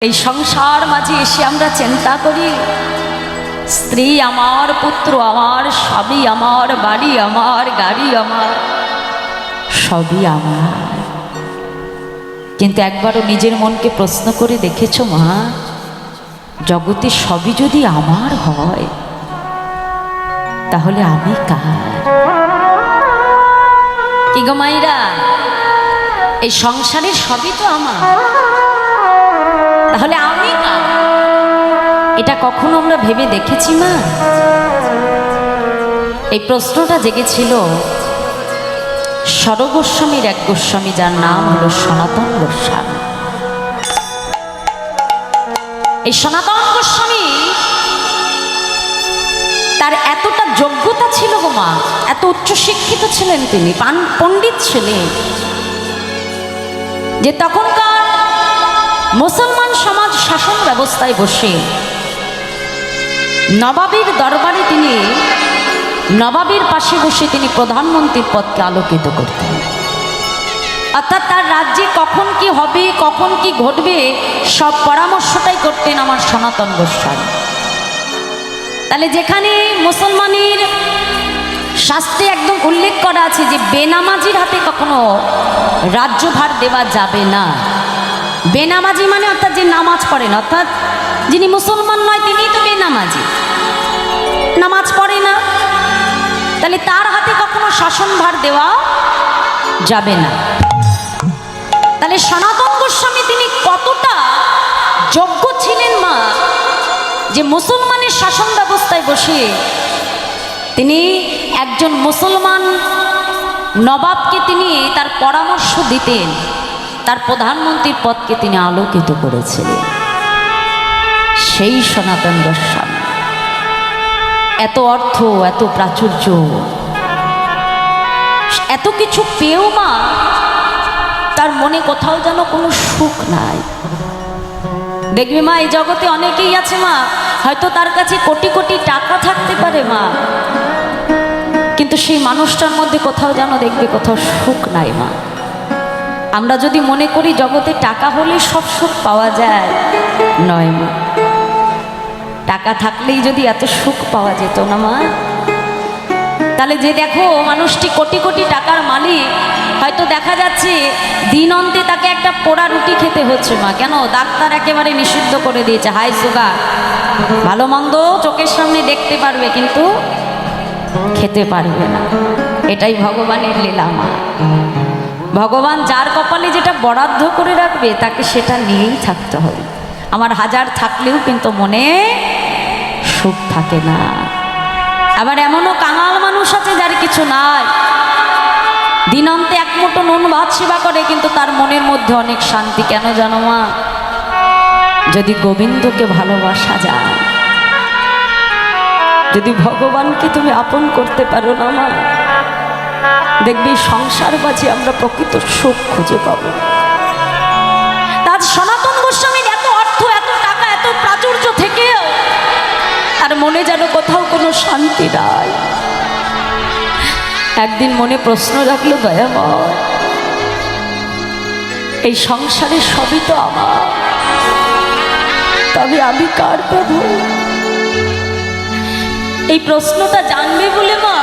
এই সংসার মাঝে এসে আমরা চিন্তা করি স্ত্রী আমার, পুত্র আমার, স্বামী আমার, বাড়ি আমার, গাড়ি আমার, সবই আমার। কিন্তু একবারও নিজের মনকে প্রশ্ন করে দেখেছো মা, জগতে সবই যদি আমার হয় তাহলে আমি কার? কি গো মাইরা, এই সংসারের সবই তো আমার, তাহলে আমি কার? এটা কখনো আমরা ভেবে দেখেছি মা? এই প্রশ্নটা জেগেছিল স্বরগোস্বামীর এক গোস্বামী, যার নাম হলো সনাতন গোস্বামী। এই সনাতন গোস্বামী তার এতটা যোগ্যতা ছিল গো মা, এত উচ্চশিক্ষিত ছিলেন তিনি, পণ্ডিত ছিলেন, যে তখনকার মুসলমান সমাজ শাসন ব্যবস্থায় বসে নবাবের দরবারে তিনি নবাবের পাশে বসে তিনি প্রধানমন্ত্রীর পদকে আলোকিত করতেন। অর্থাৎ তার রাজ্যে কখন কি হবে, কখন কি ঘটবে, সব পরামর্শটাই করতেন আমার সনাতন গোস্বামী। তাহলে যেখানে মুসলমানের শাস্ত্রে একদম উল্লেখ করা আছে যে বেনামাজির হাতে কখনো রাজ্যভার দেওয়া যাবে না। বেনামাজি মানে অর্থাৎ যে নামাজ পড়েন, অর্থাৎ যিনি মুসলমান নয় তিনিই তো বেনামাজি, নামাজ পড়ে না, তাহলে তার হাতে কখনো শাসনভার দেওয়া যাবে না। তাহলে সনাতন গোস্বামী তিনি কতটা যোগ্য ছিলেন মা, যে মুসলমানের শাসন ব্যবস্থায় বসে তিনি একজন মুসলমান নবাবকে তিনি তার পরামর্শ দিতেন, তার প্রধানমন্ত্রীর পদকে তিনি আলোকিত করেছিলেন। সেই সনাতন গোস্বামী এত অর্থ, এত প্রাচুর্য, এত কিছু পেয়েও মা তার মনে কোথাও যেন কোনো সুখ নাই। দেখবে মা, এই জগতে অনেকেই আছে মা, হয়তো তার কাছে কোটি কোটি টাকা থাকতে পারে মা, কিন্তু সেই মানুষটার মধ্যে কোথাও যেন দেখবে কোথাও সুখ নাই মা। আমরা যদি মনে করি জগতে টাকা হলে সব সুখ পাওয়া যায়, নয় মা। টাকা থাকলেই যদি এত সুখ পাওয়া যেত না মা, তাহলে যে দেখো মানুষটি কোটি কোটি টাকার মালিক, হয়তো দেখা যাচ্ছে দিন অন্তে তাকে একটা পোড়া রুটি খেতে হচ্ছে মা। কেন? ডাক্তার একেবারে নিষিদ্ধ করে দিয়েছে, হাই সুগার, ভালো মন্দ চোখের সামনে দেখতে পারবে কিন্তু খেতে পারবে না। এটাই ভগবানের লীলা মা। ভগবান যার কপালে যেটা বরাদ্দ করে রাখবে তাকে সেটা নিয়েই থাকতে হবে। আমার হাজার থাকলেও কিন্তু মনে সুখ থাকে না। আবার এমনও কাঙাল মানুষ আছে যার কিছু নাই, দিনান্তে এক মুঠো নুন ভাত সেবা করে, কিন্তু তার মনের মধ্যে অনেক শান্তি। কেন জানো মা? যদি গোবিন্দকে ভালোবাসা যায়, যদি ভগবানকে তুমি আপন করতে পারো না মা, দেখবি সংসার মাঝে আমরা প্রকৃত সুখ খুঁজে পাব। তার সনাতন গোস্বামীর এত অর্থ, এত টাকা, এত প্রাচুর্য থেকেও আর মনে যেন কোথাও কোনো শান্তি নাই। একদিন মনে প্রশ্ন রাখলো, দয়াময়, এই সংসারে সবই তো আমার, তবে আমি কার প্রভু? এই প্রশ্নটা জানবে বলে মা,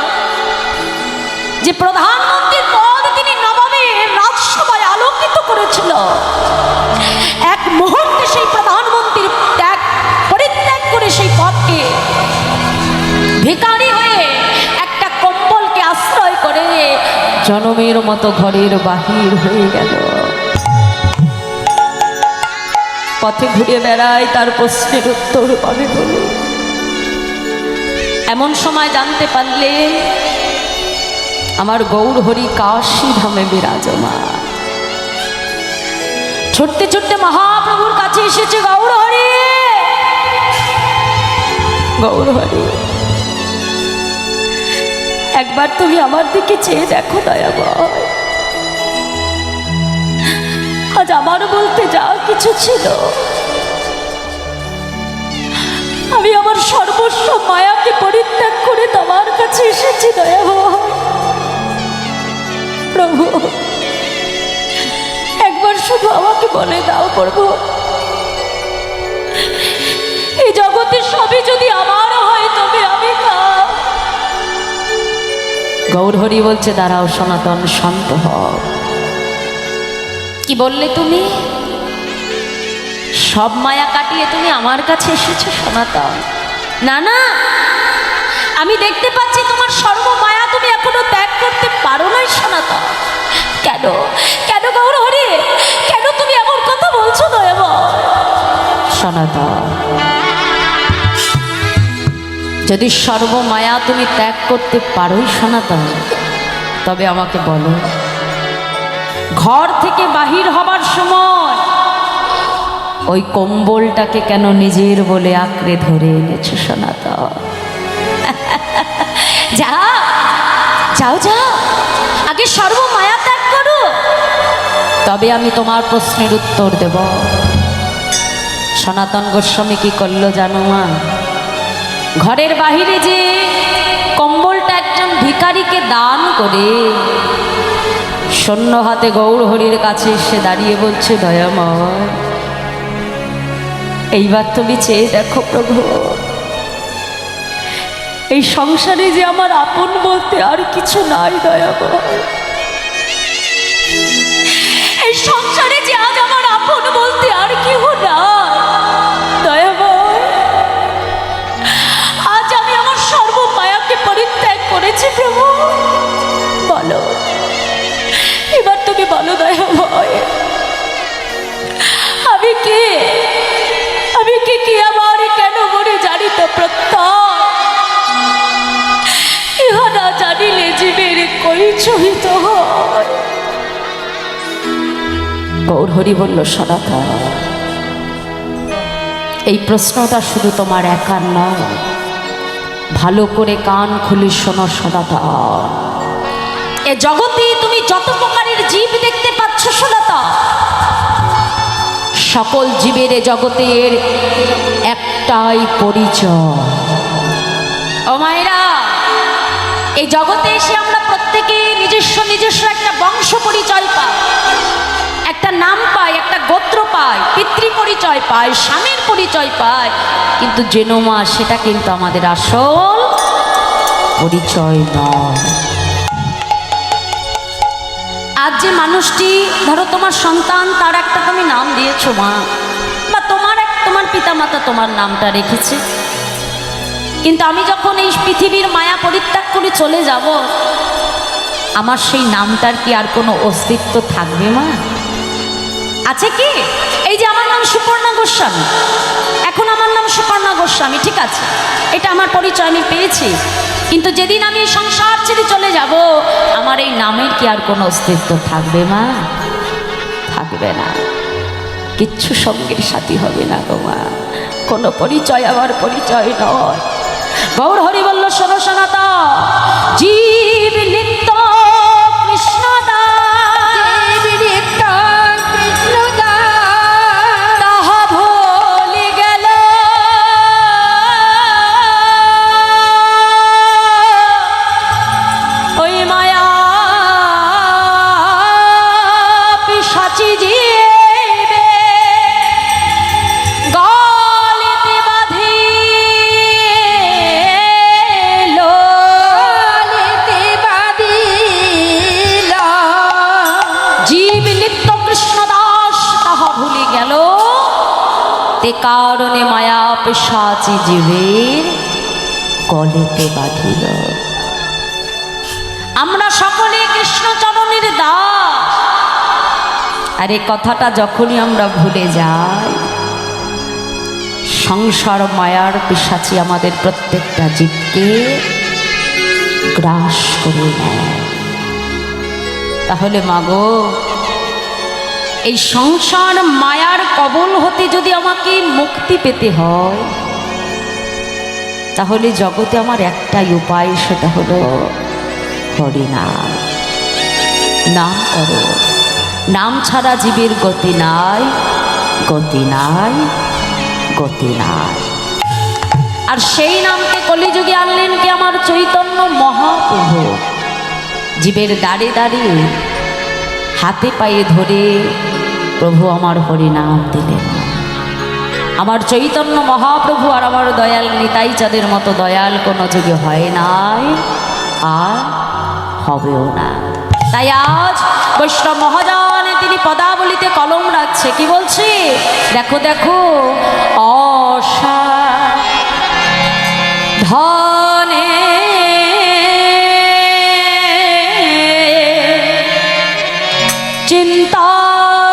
যে প্রধানমন্ত্রীর পদ তিনি নবাবের রাজসভায় আলোকিত করেছিল, এক মুহূর্তে সেই প্রধানমন্ত্রীর পরিত্যাগ করে সেই পদকে ভিখারি হয়ে একটা কম্বলকে আশ্রয় করে জনমের মতো ঘরের বাহির হয়ে গেল। পথে ঘুরে বেড়ায়, তার প্রশ্নের উত্তর পাবে বলে। এমন সময় জানতে পারলেন আমার গৌর হরি কাশী ধামে বিরাজমান। ছুটতে ছুটতে মহাপ্রভুর কাছে এসেছে, গৌর হরি, গৌর হরি, একবার তুমি আমার দিকে চেয়ে দেখো দয়াময়। আজ আমার বলতে যা কিছু ছিল, আমি আমার সর্বস্ব মায়াকে পরিত্যাগ করে তোমার কাছে এসেছি দয়াময়। প্রভু, একবার শুধু আমাকে বলে দাও প্রভু, গৌরহরি বলছে, দাঁড়াও সনাতন, শান্ত হও। কি বললে তুমি? সব মায়া কাটিয়ে তুমি আমার কাছে এসেছো সনাতন? না না, আমি দেখতে পাচ্ছি তোমার সর্বমায়া তুমি এখনো ত্যাগ করতে পারো নাই সনাতন। কেন কেন গৌরহরি, কেন তুমি এমন কথা বলছো দয়াময়? সনাতন, যদি সর্বমায়া তুমি ত্যাগ করতে পারোই সনাতন, তবে আমাকে বলো, ঘর থেকে বাহির হবার সময় ওই কম্বলটাকে কেন নিজের বলে আঁকড়ে ধরে এনেছো সনাতন? যাও যাও যাও, আগে সর্বমায়া ত্যাগ করো, তবে আমি তোমার প্রশ্নের উত্তর দেব। সনাতন গোস্বামী কি করলো জানো মা? ঘরের বাহিরে যে কম্বলটা একজন ভিখারিকে দান করে শূন্য হাতে গৌরহরির কাছে এসে দাঁড়িয়ে বলছে, দয়াময়, এইবার তুমি চেয়ে দেখো প্রভু, এই সংসারে যে আমার আপন বলতে আর কিছু নাই দয়াময়, এই সংসারে যে আজ আমার আপন বলতে আর কেউ নাই দয়াময়, আজ আমি আমার সর্বমায়াকে পরিত্যাগ করেছি প্রভু, বলো এবার তুমি বলো দয়াময়, আমি কে, আমি কে আমার কেন মরে জানি তো প্রত্যয়, ইহা না জানিলে জীবের কই চহিত হয়। গৌরহরি বলল, সনাতন, এই প্রশ্নটা শুধু তোমার একার নয়, ভালো করে কান খুলে শোনো সনাতন। এ জগতে তুমি যত প্রকারের জীব দেখতে পাচ্ছ সনাতন, সকল জীবের এ জগতের একটাই পরিচয়। ও মায়েরা, এই জগতে এসে আমরা প্রত্যেকে নিজস্ব নিজস্ব একটা বংশ পরিচয় পাই, একটা নাম পাই, একটা গোত্র পাই, পিতৃ পরিচয় পাই, স্বামীর পরিচয় পাই, কিন্তু জেনো মা, সেটা কিন্তু আমাদের আসল পরিচয় নয়। আজ যে মানুষটি, ধরো তোমার সন্তান, তার একটা তুমি নাম দিয়েছো মা, বা তোমার পিতামাতা তোমার নামটা রেখেছে, কিন্তু আমি যখন এই পৃথিবীর মায়া পরিত্যাগ করে চলে যাব, আমার সেই নামটার কি আর কোনো অস্তিত্ব থাকবে মা? আছে কি? এই যে আমার নাম সুপর্ণা গোস্বামী, এখন আমার নাম সুপর্ণা গোস্বামী, ঠিক আছে, এটা আমার পরিচয়, আমি পেয়েছি, কিন্তু যেদিন আমি এই সংসার ছেড়ে চলে যাব, আমার এই নামের কি আর কোনো অস্তিত্ব থাকবে মা? থাকবে না, কিচ্ছু সঙ্গের সাথী হবে না গো মা, কোনো পরিচয় আমার পরিচয় নয়। গৌরহরি বলল, শোনো সনাতন, জীব নিত্য কৃষ্ণদাস, জীব নিত্য কৃষ্ণদাস, তাহা ভুলে গেল ওই মায়া পিশাচী জীবে গলিতে বাঁধিল, জীব নিত্য কৃষ্ণদাস তাহা ভুলে গেল, তে কারণে মায়া পিশাচী জীবের গলিতে বাঁধিল। আমরা সকলে কৃষ্ণচরণের দাস, আর এই কথাটা যখনই আমরা ভুলে যাই, সংসার মায়ার পিশাচী আমাদের প্রত্যেকটা জীবকে গ্রাস করে নেয়। তাহলে মাগো, এই সংসার মায়ার কবল হতে যদি আমাকে মুক্তি পেতে হয়, তাহলে জগতে আমার একটাই উপায়, সেটা হলো হরিনাম। নাম করো, নাম ছাড়া জীবের গতি নাই, গতি নাই, গতি নাই। আর সেই নামকে কলিযুগে আনলেন কি আমার চৈতন্য মহাপ্রভু, জীবের দাঁড়ে দাঁড়িয়ে হাতে পায়ে ধরে প্রভু আমার হরিনাম দিলেন। আমার চৈতন্য মহাপ্রভু আর আমার দয়াল নিতাই চাঁদের মতো দয়াল কোনো যুগে হয় নাই আর হবেও না। তাই আজ বৈষ্ণব মহাজন তিনি পদাবলিতে কলম রাখছে, কি বলছে? দেখো দেখো অসাধনে চিন্তামনে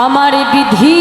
আমার বিধি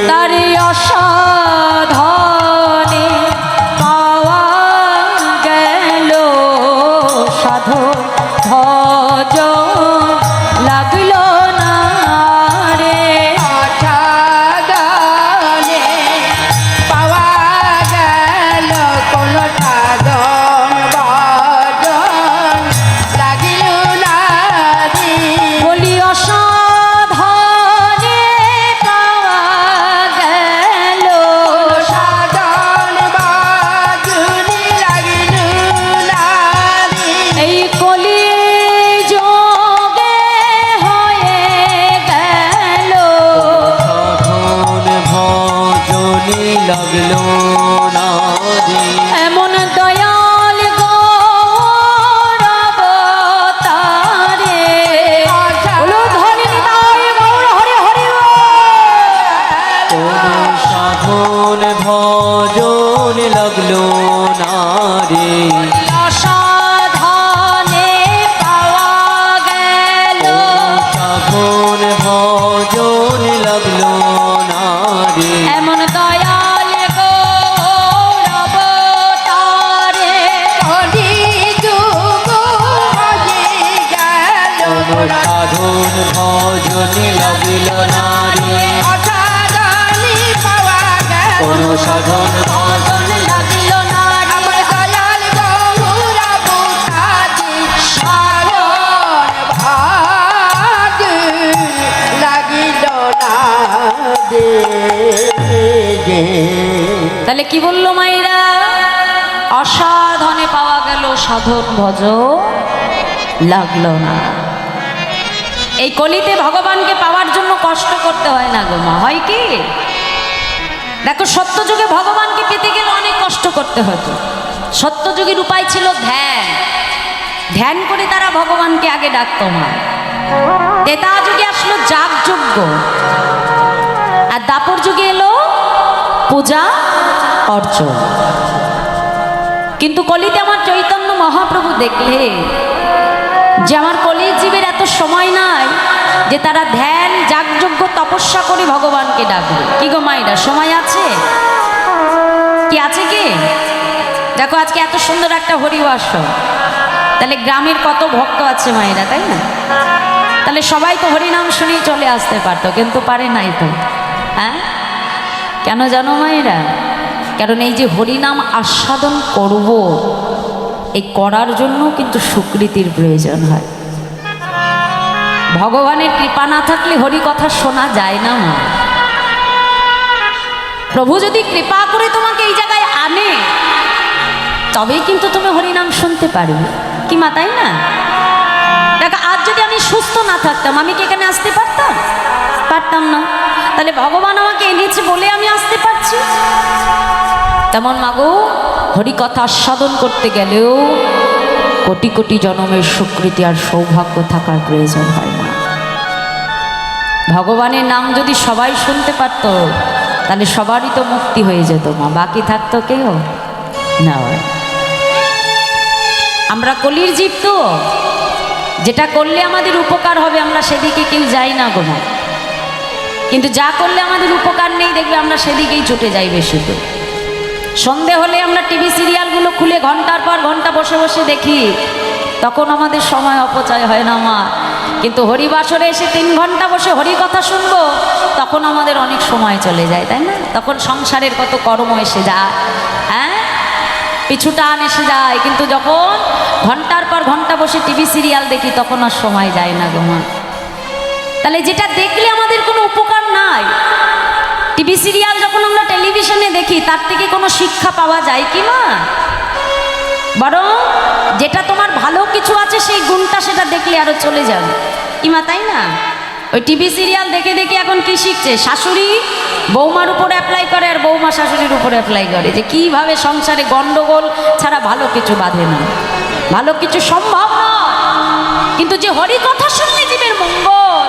তারে অসাধনে পাওয়া গেল সাধন ভজ লাগল না রে। অসাধনে পাওয়া গেল কোন সাধন ভজন লাগিল না রে। বলি অসাধনে পাওয়া গেল সাধন ভজন লাগিল না রে। এই কলি যোগে হয়ে গেল সাধন ভজনে লাগলো না রে। এমন দয়াল গৌরবতারে বলো ধনী নিতাই গৌর হরি হরি কোন সাধন ভজনে লাগলো না রে। অসাধনে পাওয়া গেল সাধন ভজনে লাগলো না রে। এমন দয়াল গৌরবতারে কলি যুগ হয়ে গেল কোন সাধন ভজনে লাগিল না রে। অসাধনে পাওয়া গেল কোন সাধন ভজন লাগিল না রে। আমার দয়াল গৌরা বুঝাতে সাধন ভাগ লাগিল না রে। তাহলে কি বললো মায়েরা? অসাধনে পাওয়া গেল সাধন ভজ লাগলো না। এই কলিতে ভগবানকে পাওয়ার জন্য কষ্ট করতে হয় না গো মা, হয় কি? দেখো সত্যযুগে ভগবানকে পেতে গেলে অনেক কষ্ট করতে হতো। সত্যযুগের উপায় ছিল ধ্যান। ধ্যান করে তারা ভগবানকে আগে ডাকতো মা। তেতা যুগে আসলো যাগযজ্ঞ, আর দাপর যুগে এলো পূজা অর্চন। কিন্তু কলিতে আমার চৈতন্য মহাপ্রভু দেখলে যে আমার কলির জীবের এত সময় নাই যে তারা ধ্যান যাগযজ্ঞ তপস্যা করে ভগবানকে ডাকবে। কি গো মাইরা, সময় আছে কি? আছে কি? দেখো আজকে এত সুন্দর একটা হরিবাস, তাহলে গ্রামের কত ভক্ত আছে মায়েরা, তাই না? তাহলে সবাই তো হরিনাম শুনেই চলে আসতে পারতো, কিন্তু পারে নাই তো। হ্যাঁ, কেন জানো মায়েরা? কারণ এই যে হরিনাম আস্বাদন করব, এই করার জন্য কিন্তু সুকৃতির প্রয়োজন হয়। ভগবানের কৃপা না থাকলে হরি কথা শোনা যায় না মা। প্রভু যদি কৃপা করে তোমাকে এই জায়গায় আনে, তবেই কিন্তু তুমি হরিনাম শুনতে পারবে। কি মা, তাই না? দেখো আজ যদি আমি সুস্থ না থাকতাম, আমি কি এখানে আসতে পারতাম? পারতাম না। তাহলে ভগবান আমাকে এনেছে বলে আমি আসতে পারছি। তেমন মাগো, হরিকথা আস্বাদন করতে গেলেও কোটি কোটি জন্মের সুকৃতি আর সৌভাগ্য থাকার প্রয়োজন হয় না। ভগবানের নাম যদি সবাই শুনতে পারত, তাহলে সবারই তো মুক্তি হয়ে যেত মা, বাকি থাকতো কেউ না। আমরা কলির জীব তো, যেটা করলে আমাদের উপকার হবে আমরা সেদিকে কেউ যাই না গো মা। কিন্তু যা করলে আমাদের উপকার নেই দেখবে আমরা সেদিকেই ছুটে যাই বেশি করে। সন্ধে হলে আমরা টিভি সিরিয়ালগুলো খুলে ঘন্টার পর ঘন্টা বসে বসে দেখি, তখন আমাদের সময় অপচয় হয় না মা। কিন্তু হরিবাসরে এসে 3 ঘন্টা বসে হরি কথা শুনবো, তখন আমাদের অনেক সময় চলে যায়, তাই না? তখন সংসারের কত কর্ম এসে যায়, হ্যাঁ, পিছু টান এসে যায়। কিন্তু যখন ঘন্টার পর ঘন্টা বসে টিভি সিরিয়াল দেখি তখন আর সময় যায় না গো মা। তাহলে যেটা দেখলে আমাদের কোনো উপকার নাই, টিভি সিরিয়াল যখন আমরা টেলিভিশনে দেখি তার থেকে কোনো শিক্ষা পাওয়া যায় কি মা? বরং যেটা তোমার ভালো কিছু আছে সেই গুণটা সেটা দেখলে আরো চলে যাবে কি মা, তাই না? ওই টিভি সিরিয়াল দেখে দেখে এখন কি শিখছে, শাশুড়ি বৌমার উপর অ্যাপ্লাই করে আর বৌমা শাশুড়ির উপর অ্যাপ্লাই করে, যে কিভাবে সংসারে গন্ডগোল ছাড়া ভালো কিছু বাঁধে না, ভালো কিছু সম্ভব নয়। কিন্তু যে হরি কথা শুনলে জীবের মঙ্গল,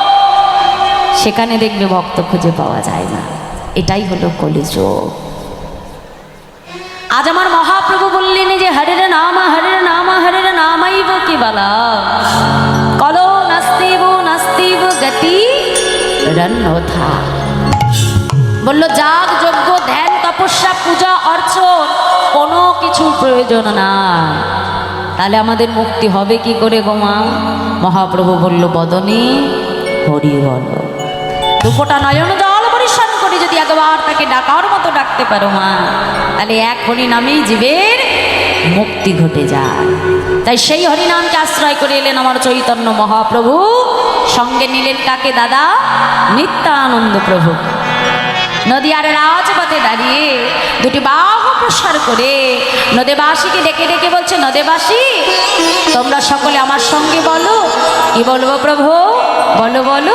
সেখানে দেখবে ভক্ত খুঁজে পাওয়া যায় না। এটাই হলো কলিযুগ। আজ আমার মহাপ্রভু বললেন যে হরের নাম হরের নাম হরের নামাইব কি বলা কলো নাস্তিব নাস্তিব গতি রন্নথা। বলল যাগ যজ্ঞ ধ্যান তপস্যা পূজা অর্চন কোনো কিছুর প্রয়োজন না, তাহলে আমাদের মুক্তি হবে কি করে গো মা? মহাপ্রভু বলল বদনে হরি বল, দুপোটা নয়ন জল পরিশ্রম করে যদি একবার তাকে ডাকার মতো ডাকতে পারো মা, তাহলে এক হরি নামেই জীবের মুক্তি ঘটে যায়। তাই সেই হরিনামকে আশ্রয় করে এলেন আমার চৈতন্য মহাপ্রভু। সঙ্গে নিলেন কাকে দাদা? নিত্যানন্দ প্রভু। নদিয়ার রাজপথে দাঁড়িয়ে দুটি বাহু প্রসার করে নদেবাসীকে ডেকে ডেকে বলছে, নদেবাসী তোমরা সকলে আমার সঙ্গে বলো। কি বলবো প্রভু? বলো বলো।